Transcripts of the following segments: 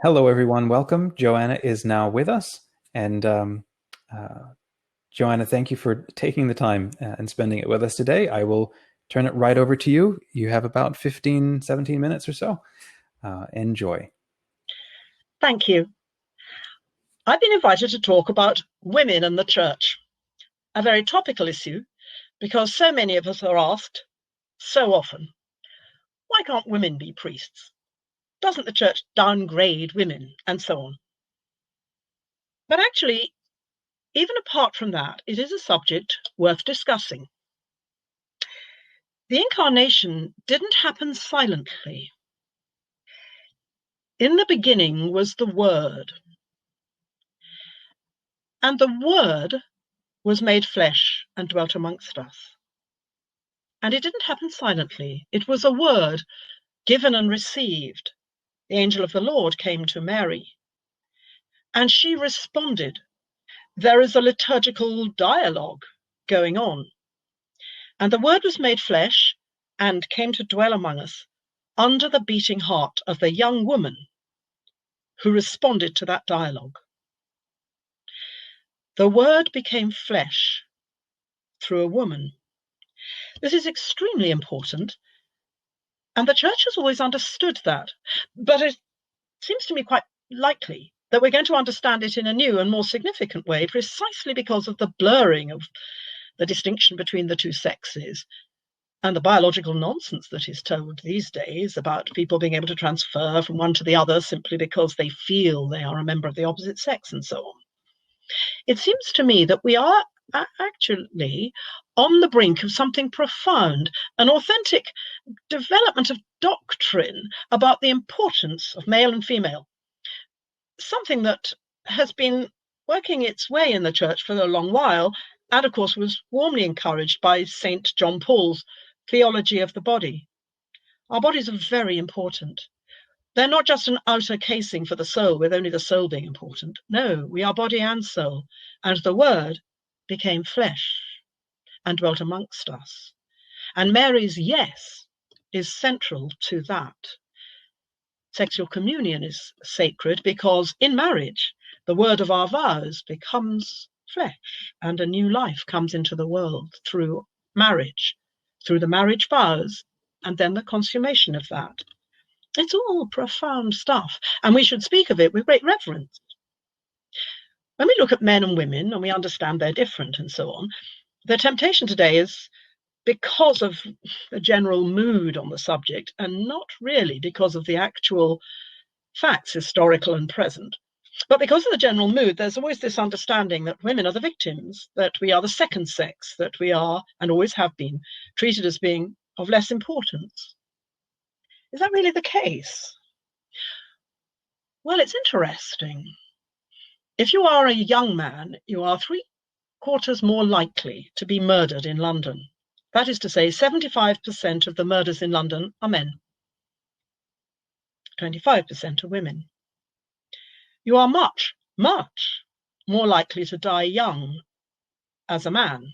Hello, everyone. Welcome. Joanna is now with us. And Joanna, thank you for taking the time and spending it with us today. I will turn it right over to you. You have about 15, 17 minutes or so. Enjoy. Thank you. I've been invited to talk about women and the church, a very topical issue because so many of us are asked so often, why can't women be priests? Doesn't the church downgrade women? And so on. But actually, even apart from that, it is a subject worth discussing. The incarnation didn't happen silently. In the beginning was the Word, and the Word was made flesh and dwelt amongst us. And it didn't happen silently. It was a word given and received. The angel of the Lord came to Mary, and she responded. There is a liturgical dialogue going on. And the word was made flesh and came to dwell among us under the beating heart of the young woman who responded to that dialogue. The word became flesh through a woman. This is extremely important, and the church has always understood that. But it seems to me quite likely that we're going to understand it in a new and more significant way, precisely because of the blurring of the distinction between the two sexes and the biological nonsense that is told these days about people being able to transfer from one to the other simply because they feel they are a member of the opposite sex and so on. It seems to me that we are actually on the brink of something profound, an authentic development of doctrine about the importance of male and female, something that has been working its way in the church for a long while, and of course was warmly encouraged by St. John Paul's theology of the body. Our bodies are very important. They're not just an outer casing for the soul, with only the soul being important. No, we are body and soul, and the Word became flesh and dwelt amongst us. And Mary's yes is central to that. Sexual communion is sacred because in marriage, the word of our vows becomes flesh and a new life comes into the world through marriage, through the marriage vows, and then the consummation of that. It's all profound stuff, and we should speak of it with great reverence. When we look at men and women and we understand they're different and so on, the temptation today is because of the general mood on the subject and not really because of the actual facts, historical and present. But because of the general mood, there's always this understanding that women are the victims, that we are the second sex, that we are, and always have been, treated as being of less importance. Is that really the case? Well, it's interesting. If you are a young man, you are 3/4 more likely to be murdered in London. That is to say, 75% of the murders in London are men. 25% are women. You are much, much more likely to die young as a man.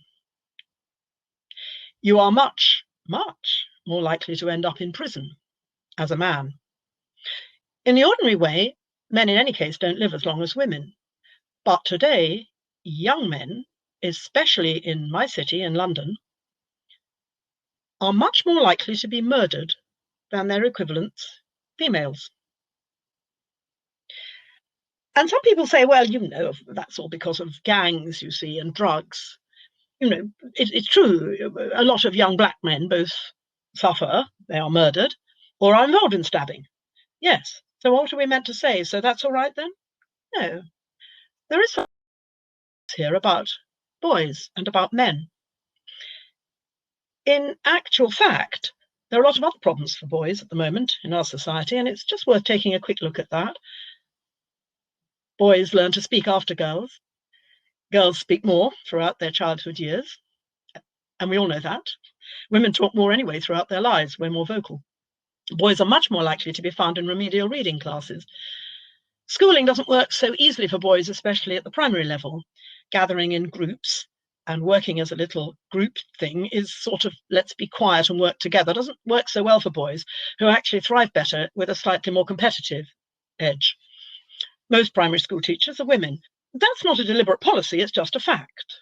You are much, much more likely to end up in prison as a man. In the ordinary way, men in any case don't live as long as women. But today, young men, especially in my city, in London, are much more likely to be murdered than their equivalents, females. And some people say, well, that's all because of gangs, you see, and drugs. It's true. A lot of young black men both suffer, they are murdered, or are involved in stabbing. Yes. So what are we meant to say? So that's all right then? No. There is something here about boys and about men. In actual fact, there are a lot of other problems for boys at the moment in our society, and it's just worth taking a quick look at that. Boys learn to speak after girls. Girls speak more throughout their childhood years, and we all know that. Women talk more anyway throughout their lives. We're more vocal. Boys are much more likely to be found in remedial reading classes. Schooling doesn't work so easily for boys, especially at the primary level. Gathering in groups and working as a little group thing is sort of, let's be quiet and work together. It doesn't work so well for boys, who actually thrive better with a slightly more competitive edge. Most primary school teachers are women. That's not a deliberate policy, it's just a fact.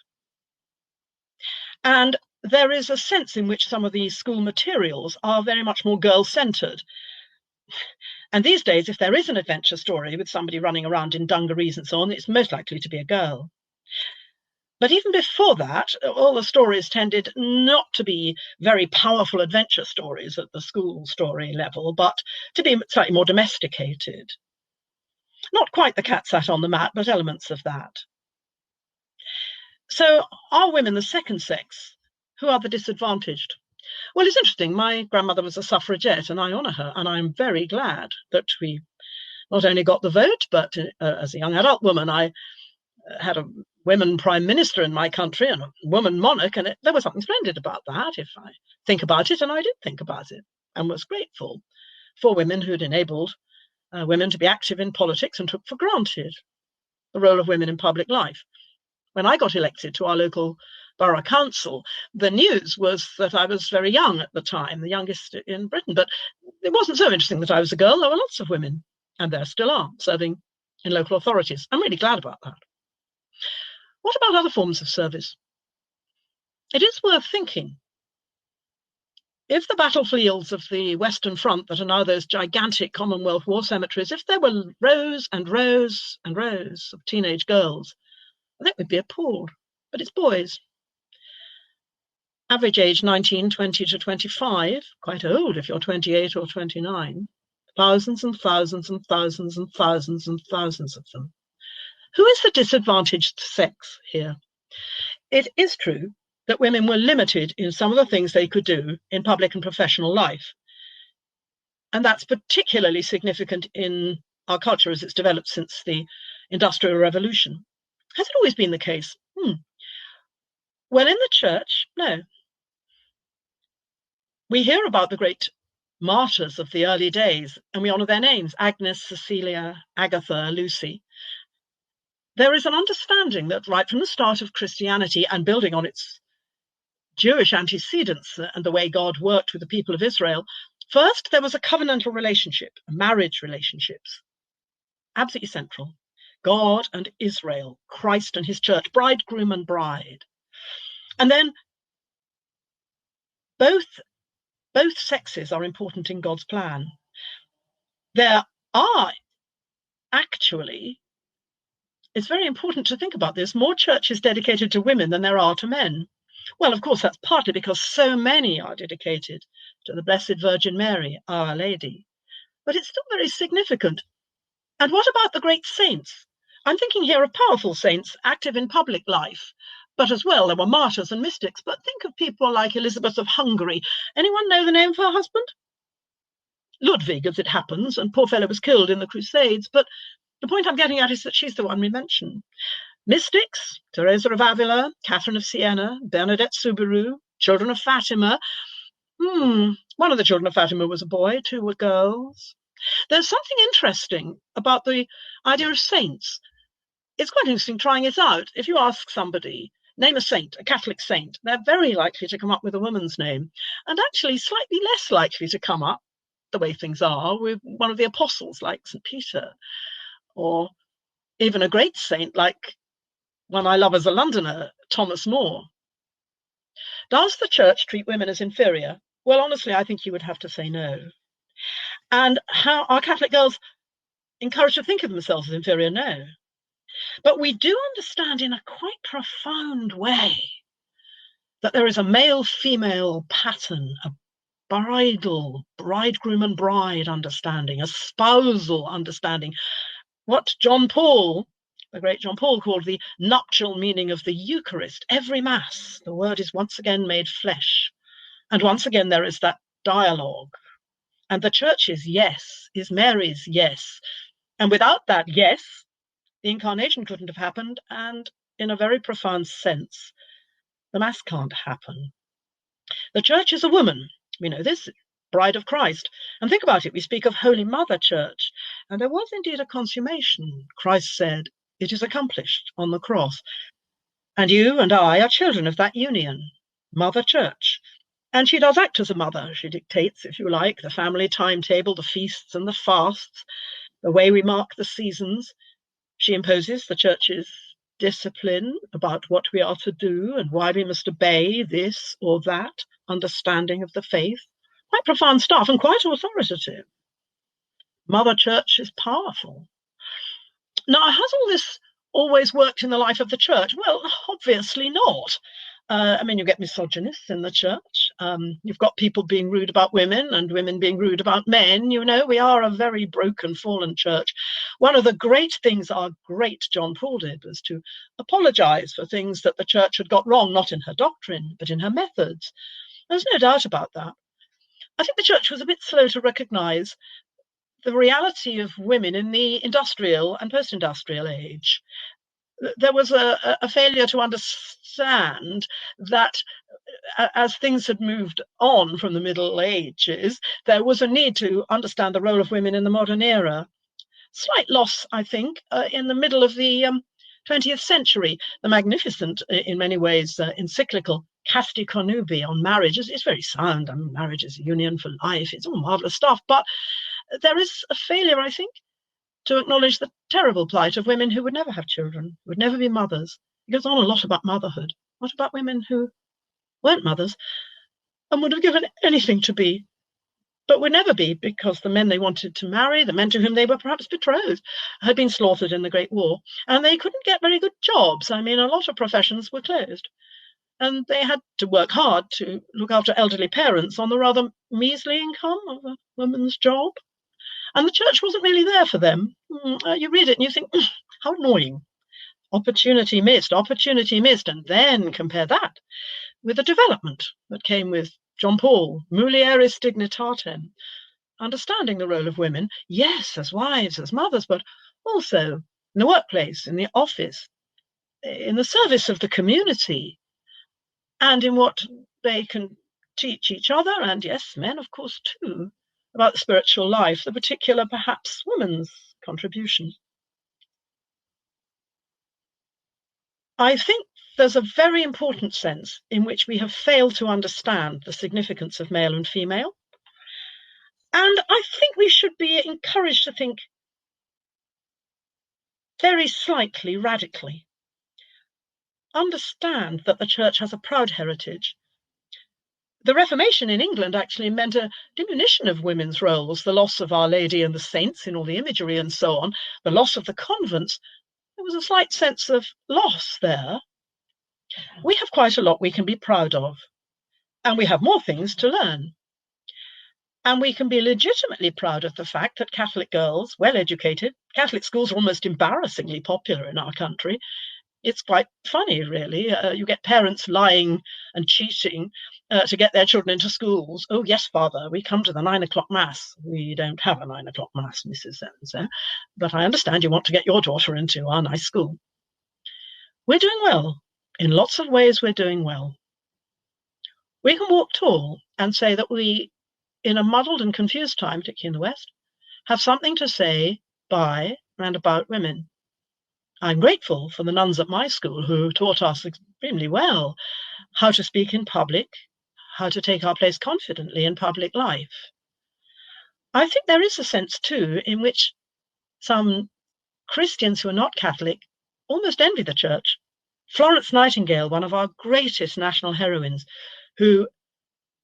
And there is a sense in which some of these school materials are very much more girl-centred. And these days, if there is an adventure story with somebody running around in dungarees and so on, it's most likely to be a girl. But even before that, all the stories tended not to be very powerful adventure stories at the school story level, but to be slightly more domesticated. Not quite the cat sat on the mat, but elements of that. So are women the second sex? Who are the disadvantaged? Well, it's interesting. My grandmother was a suffragette, and I honour her, and I'm very glad that we not only got the vote, but as a young adult woman, I had a women prime minister in my country and a woman monarch, and there was something splendid about that, if I think about it, and I did think about it, and was grateful for women who'd enabled women to be active in politics and took for granted the role of women in public life. When I got elected to our local borough council, the news was that I was very young at the time, the youngest in Britain, but it wasn't so interesting that I was a girl. There were lots of women, and there still are, serving in local authorities. I'm really glad about that. What about other forms of service? It is worth thinking. If the battlefields of the Western Front, that are now those gigantic Commonwealth war cemeteries, if there were rows and rows and rows of teenage girls, I think we'd be appalled. But it's boys. Average age 19, 20 to 25, quite old if you're 28 or 29. Thousands and thousands and thousands and thousands and thousands of them. Who is the disadvantaged sex here? It is true that women were limited in some of the things they could do in public and professional life. And that's particularly significant in our culture as it's developed since the Industrial Revolution. Has it always been the case? Well, in the church, no. We hear about the great martyrs of the early days, and we honour their names: Agnes, Cecilia, Agatha, Lucy. There is an understanding that right from the start of Christianity, and building on its Jewish antecedents and the way God worked with the people of Israel, first there was a covenantal relationship, marriage relationships, absolutely central. God and Israel, Christ and his church, bridegroom and bride. And then both sexes are important in God's plan. There are actually, it's very important to think about this, more churches dedicated to women than there are to men. Well, of course, that's partly because so many are dedicated to the Blessed Virgin Mary, Our Lady. But it's still very significant. And what about the great saints? I'm thinking here of powerful saints active in public life, but as well, there were martyrs and mystics. But think of people like Elizabeth of Hungary. Anyone know the name of her husband? Ludwig, as it happens, and poor fellow was killed in the Crusades. But the point I'm getting at is that she's the one we mentioned. Mystics, Teresa of Avila, Catherine of Siena, Bernadette Soubirous, children of Fatima. One of the children of Fatima was a boy, two were girls. There's something interesting about the idea of saints. It's quite interesting trying it out. If you ask somebody, name a saint, a Catholic saint, they're very likely to come up with a woman's name, and actually slightly less likely to come up, the way things are, with one of the apostles like St. Peter, or even a great saint like one I love as a Londoner, Thomas More. Does the church treat women as inferior? Well, honestly, I think you would have to say no. And how are Catholic girls encouraged to think of themselves as inferior? No. But we do understand in a quite profound way that there is a male-female pattern, a bridal, bridegroom and bride understanding, a spousal understanding, what John Paul, the great John Paul, called the nuptial meaning of the Eucharist. Every Mass, the Word is once again made flesh. And once again, there is that dialogue. And the Church's yes is Mary's yes. And without that yes, the incarnation couldn't have happened. And in a very profound sense, the Mass can't happen. The Church is a woman. We know this, bride of Christ. And think about it, we speak of Holy Mother Church. And there was indeed a consummation. Christ said, "It is accomplished" on the cross. And you and I are children of that union, Mother Church. And she does act as a mother. She dictates, if you like, the family timetable, the feasts and the fasts, the way we mark the seasons. She imposes the Church's discipline about what we are to do and why we must obey this or that understanding of the faith. Quite profound stuff and quite authoritative. Mother Church is powerful. Now, has all this always worked in the life of the Church? Well, obviously not. You get misogynists in the Church. You've got people being rude about women and women being rude about men. We are a very broken, fallen Church. One of the great things our great John Paul did was to apologize for things that the Church had got wrong, not in her doctrine, but in her methods. There's no doubt about that. I think the Church was a bit slow to recognize the reality of women in the industrial and post-industrial age. There was a failure to understand that as things had moved on from the Middle Ages, there was a need to understand the role of women in the modern era. Slight loss, I think, in the middle of the 20th century. The magnificent, in many ways, encyclical Casti Connubii on marriage is very sound. Marriage is a union for life. It's all marvelous stuff. But there is a failure, I think, to acknowledge the terrible plight of women who would never have children, would never be mothers. It goes on a lot about motherhood. What about women who weren't mothers and would have given anything to be, but would never be because the men they wanted to marry, the men to whom they were perhaps betrothed, had been slaughtered in the Great War, and they couldn't get very good jobs. A lot of professions were closed, and they had to work hard to look after elderly parents on the rather measly income of a woman's job. And the Church wasn't really there for them. You read it and you think, how annoying. Opportunity missed. And then compare that with the development that came with John Paul, mulieris dignitatem, understanding the role of women, yes, as wives, as mothers, but also in the workplace, in the office, in the service of the community, and in what they can teach each other, and yes, men, of course, too, about the spiritual life, the particular, perhaps, woman's contribution. I think there's a very important sense in which we have failed to understand the significance of male and female. And I think we should be encouraged to think very slightly, radically. Understand that the Church has a proud heritage. The Reformation in England actually meant a diminution of women's roles, the loss of Our Lady and the saints in all the imagery and so on, the loss of the convents. There was a slight sense of loss there. We have quite a lot we can be proud of, and we have more things to learn. And we can be legitimately proud of the fact that Catholic girls, well-educated, Catholic schools are almost embarrassingly popular in our country. It's quite funny, really. You get parents lying and cheating to get their children into schools. Oh, yes, Father, we come to the 9 o'clock Mass. We don't have a 9 o'clock Mass, Mrs. So-and-so, but I understand you want to get your daughter into our nice school. We're doing well. In lots of ways, we're doing well. We can walk tall and say that we, in a muddled and confused time, particularly in the West, have something to say by and about women. I'm grateful for the nuns at my school who taught us extremely well how to speak in public, how to take our place confidently in public life. I think there is a sense, too, in which some Christians who are not Catholic almost envy the Church. Florence Nightingale, one of our greatest national heroines, who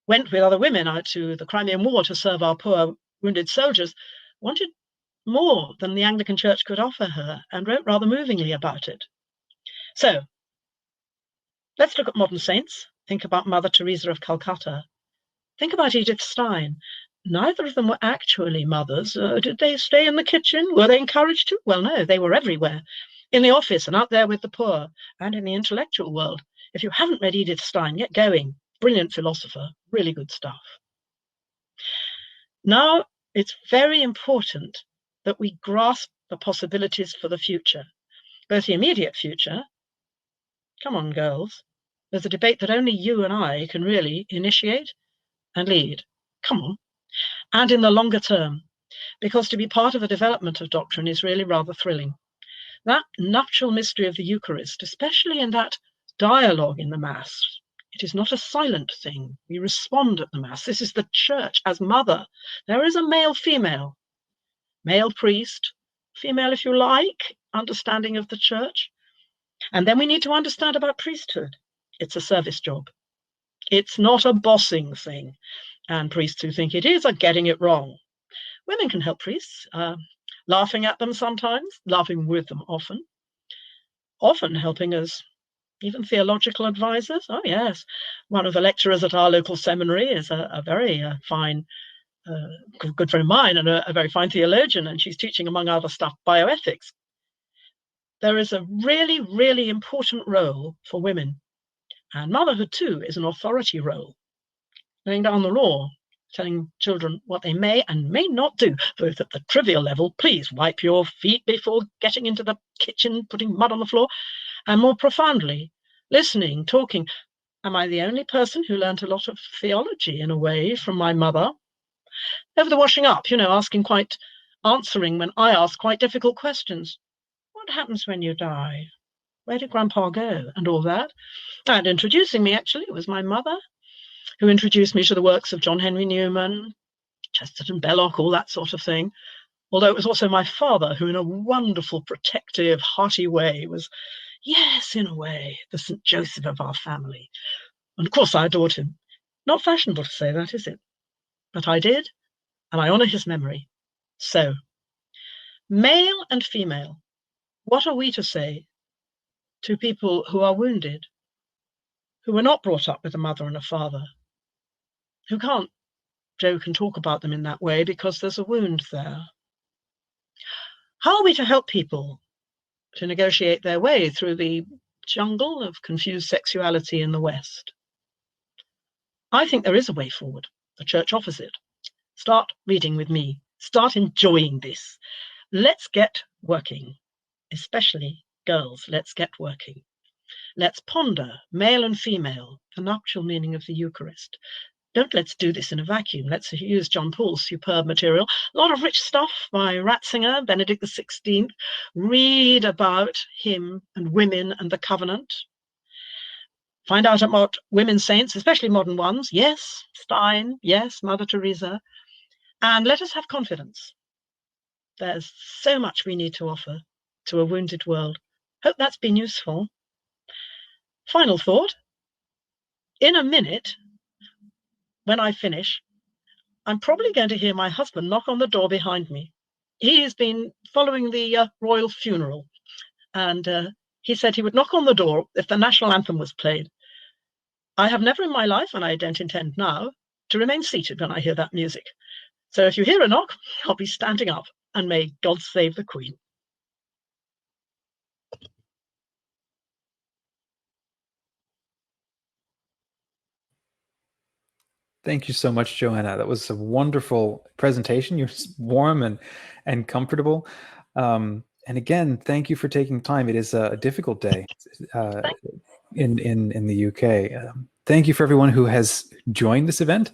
went with other women out to the Crimean War to serve our poor wounded soldiers, wanted more than the Anglican Church could offer her and wrote rather movingly about it. So let's look at modern saints. Think about Mother Teresa of Calcutta. Think about Edith Stein. Neither of them were actually mothers. Did they stay in the kitchen? Were they encouraged to? Well, no, they were everywhere, in the office and out there with the poor and in the intellectual world. If you haven't read Edith Stein, get going. Brilliant philosopher, really good stuff. Now, it's very important that we grasp the possibilities for the future, both the immediate future. Come on, girls. There's a debate that only you and I can really initiate and lead. Come on. And in the longer term, because to be part of a development of doctrine is really rather thrilling. That nuptial mystery of the Eucharist, especially in that dialogue in the Mass, it is not a silent thing. We respond at the Mass. This is the Church as mother. There is a male-female, male priest, female if you like, understanding of the church. And then we need to understand about priesthood. It's a service job. It's not a bossing thing. And priests who think it is are getting it wrong. Women can help priests, laughing at them sometimes, laughing with them often helping as even theological advisors. Oh, yes. One of the lecturers at our local seminary is a very fine, good friend of mine and a very fine theologian, and she's teaching, among other stuff, bioethics. There is a really, really important role for women. And motherhood, too, is an authority role, laying down the law, telling children what they may and may not do, both at the trivial level, please wipe your feet before getting into the kitchen, putting mud on the floor, and more profoundly, listening, talking. Am I the only person who learnt a lot of theology, in a way, from my mother? Over the washing up, answering when I ask quite difficult questions. What happens when you die? Where did Grandpa go? And all that. And introducing me, actually, it was my mother who introduced me to the works of John Henry Newman, Chesterton, Belloc, all that sort of thing. Although it was also my father who, in a wonderful, protective, hearty way, was, yes, in a way, the St. Joseph of our family. And of course I adored him. Not fashionable to say that, is it? But I did, and I honour his memory. So, male and female, what are we to say to people who are wounded, who were not brought up with a mother and a father, who can't joke and talk about them in that way because there's a wound there? How are we to help people to negotiate their way through the jungle of confused sexuality in the West? I think there is a way forward. The church offers it. Start reading with me. Start enjoying this. Let's get working, especially girls. Let's get working. Let's ponder, male and female, the nuptial meaning of the Eucharist. Let's do this in a vacuum. Let's use John Paul's superb material. A lot of rich stuff by Ratzinger, Benedict XVI. Read about him and women and the covenant. Find out about women saints, especially modern ones. Yes, Stein. Yes, Mother Teresa. And let us have confidence. There's so much we need to offer to a wounded world. Hope that's been useful. Final thought. In a minute, when I finish, I'm probably going to hear my husband knock on the door behind me. He has been following the royal funeral, and he said he would knock on the door if the national anthem was played. I have never in my life, and I don't intend now, to remain seated when I hear that music. So if you hear a knock, I'll be standing up, and may God save the Queen. Thank you so much, Joanna. That was a wonderful presentation. You're warm and comfortable. And again, thank you for taking time. It is a difficult day in the UK. Thank you for everyone who has joined this event.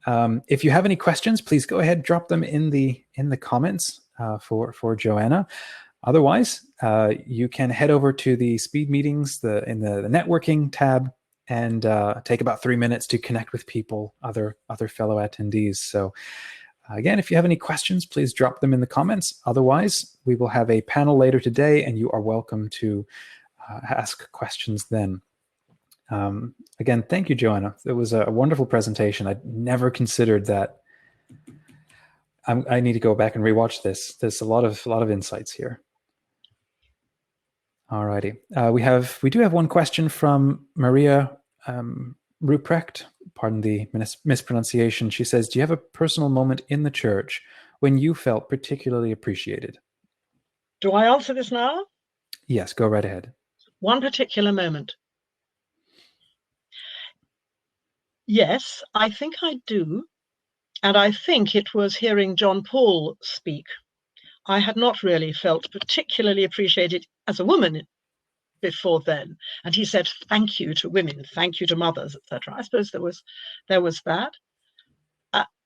If you have any questions, please go ahead, drop them in the comments for Joanna. Otherwise, you can head over to the speed meetings in the networking tab and take about 3 minutes to connect with people, other fellow attendees. So again, if you have any questions, please drop them in the comments. Otherwise, we will have a panel later today, and you are welcome to ask questions then. Again, thank you, Joanna. It was a wonderful presentation. I'd never considered that. I need to go back and rewatch this. There's a lot of insights here. Alrighty, we do have one question from Maria Ruprecht. Pardon the mispronunciation. She says, "Do you have a personal moment in the church when you felt particularly appreciated?" Do I answer this now? Yes, go right ahead. One particular moment. Yes, I think I do. And I think it was hearing John Paul speak. I had not really felt particularly appreciated as a woman before then. And he said, thank you to women, thank you to mothers, etc. I suppose there was that.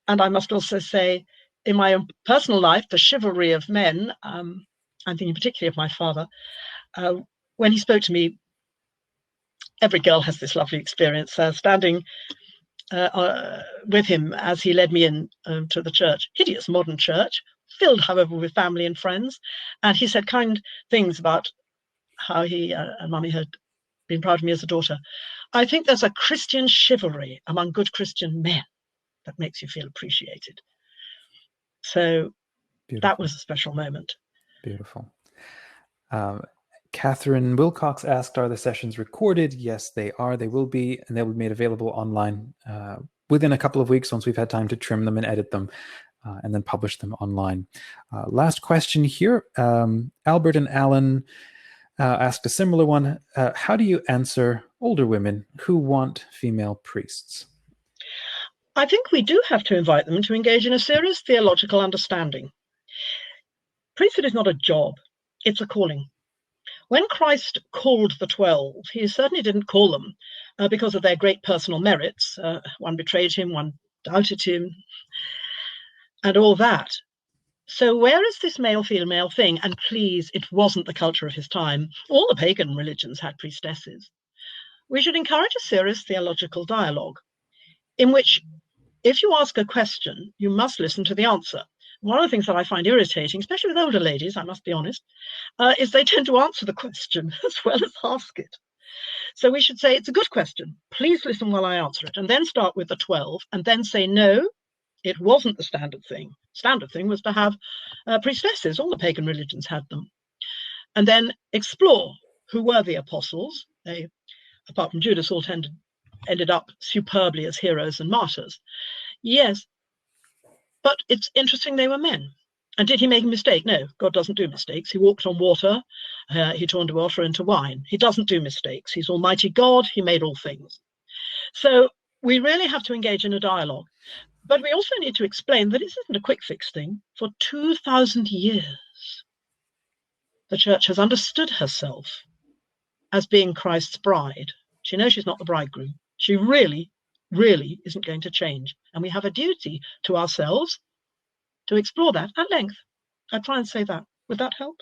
And I must also say, in my own personal life, the chivalry of men, I'm thinking particularly of my father, when he spoke to me, every girl has this lovely experience, standing with him as he led me in to the church, hideous modern church, filled, however, with family and friends. And he said kind things about how he and Mummy had been proud of me as a daughter. I think there's a Christian chivalry among good Christian men that makes you feel appreciated. So Beautiful. that was a special moment. Beautiful. Catherine Wilcox asked, are the sessions recorded? Yes, they are. They will be, and they'll be made available online within a couple of weeks once we've had time to trim them and edit them and then publish them online. Last question here. Albert and Alan asked a similar one. How do you answer older women who want female priests? I think we do have to invite them to engage in a serious theological understanding. Priesthood is not a job, it's a calling. When Christ called the 12, he certainly didn't call them because of their great personal merits. One betrayed him, one doubted him, and all that. So where is this male-female thing? And please, it wasn't the culture of his time. All the pagan religions had priestesses. We should encourage a serious theological dialogue in which, if you ask a question, you must listen to the answer. One of the things that I find irritating, especially with older ladies, I must be honest, is they tend to answer the question as well as ask it. So we should say, it's a good question. Please listen while I answer it. And then start with the 12 and then say, no, it wasn't the standard thing. Standard thing was to have priestesses. All the pagan religions had them. And then explore who were the apostles. They, apart from Judas, all ended up superbly as heroes and martyrs. Yes, but it's interesting they were men. And did he make a mistake? No, God doesn't do mistakes. He walked on water. He turned water into wine. He doesn't do mistakes. He's Almighty God. He made all things. So we really have to engage in a dialogue. But we also need to explain that this isn't a quick fix thing. For 2,000 years, the church has understood herself as being Christ's bride. She knows she's not the bridegroom. She really, really isn't going to change. And we have a duty to ourselves to explore that at length. I'd try and say that. Would that help?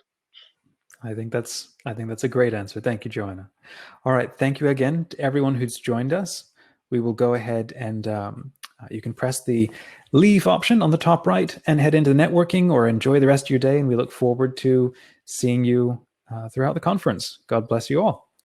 I think that's a great answer. Thank you, Joanna. All right. Thank you again to everyone who's joined us. We will go ahead and you can press the leave option on the top right and head into networking or enjoy the rest of your day. And we look forward to seeing you throughout the conference. God bless you all.